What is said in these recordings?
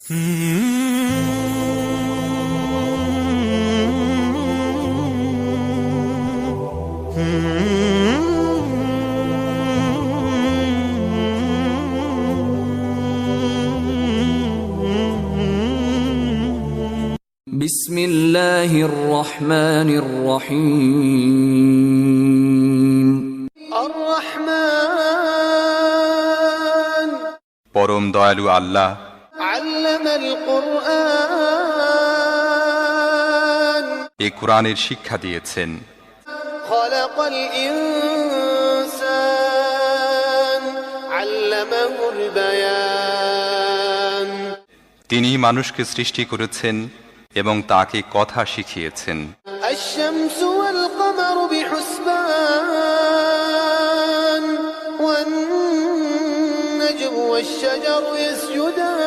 বিসমিল্লাহির রহমানির রহিম। আর রহমান, পরম দয়ালু আল্লাহ আল্লামাল কুরআন, এই কোরআনের শিক্ষা দিয়েছেন। খালাকাল ইনসান, আল্লামাহুল বায়ান, তিনি মানুষকে সৃষ্টি করেছেন এবং তাকে কথা শিখিয়েছেন। আশ-শামসু ওয়াল কমারু বিহুসবান, ওয়ান-নাজমু ওয়াশ-শাজারু ইয়াসজুদান।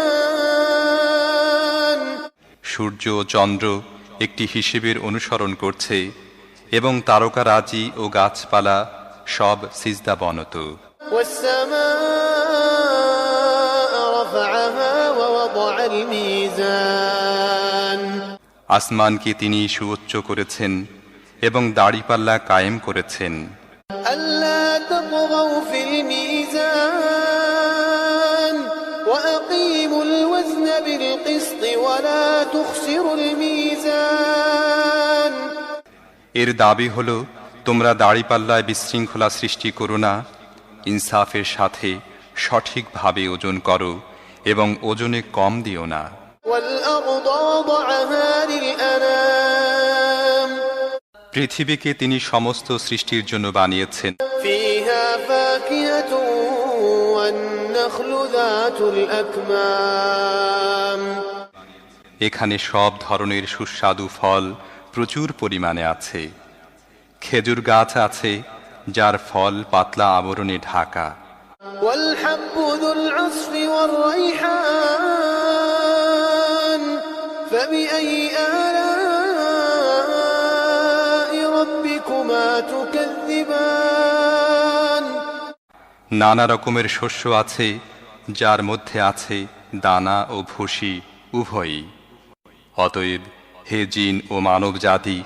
সূর্য ও চন্দ্র একটি হিসেবের অনুসরণ করছে এবং তারকারাজি ও গাছপালা সব সিজদাবনত। ওয়াস-সামাআ রাফা'আহা ওয়া ওয়াদা'আল মিজান। আসমানকে তিনি সুউচ্চ করেছেন এবং দাড়িপাল্লা কায়েম করেছেন। আল্লা তাতগাউ ফিল মিজান ওয়া আকিমুল ওয়াজনা বিল কিসত ওয়া লা তুখসিরুল মিজান। এর দাবি হলো, তোমরা দাড়িপাল্লায় বিশৃঙ্খলা সৃষ্টি করো না, ইনসাফের সাথে সঠিকভাবে ওজন করো এবং ওজনে কম দিও না। পৃথিবীকে তিনি সমস্ত সৃষ্টির জন্য বানিয়েছেন। এখানে সব ধরনের সুস্বাদু ফল প্রচুর পরিমাণে আছে। খেজুর গাছ আছে যার ফল পাতলা আবরণে ঢাকা। فبأي آلاء ربكما تكذبان। নানা রকমের শস্য আছে যার মধ্যে আছে দানা ও ভুসি উভয়ই। অতএব হে জিন ও মানব জাতি,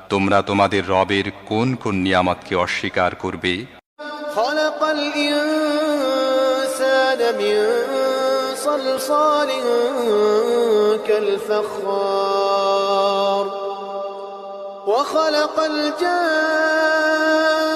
তোমরা তোমাদের রবের কোন কোন নিয়ামতকে অস্বীকার করবে? খলাকাল ইনসানা মিন صلصال كالفخار وخلق الجان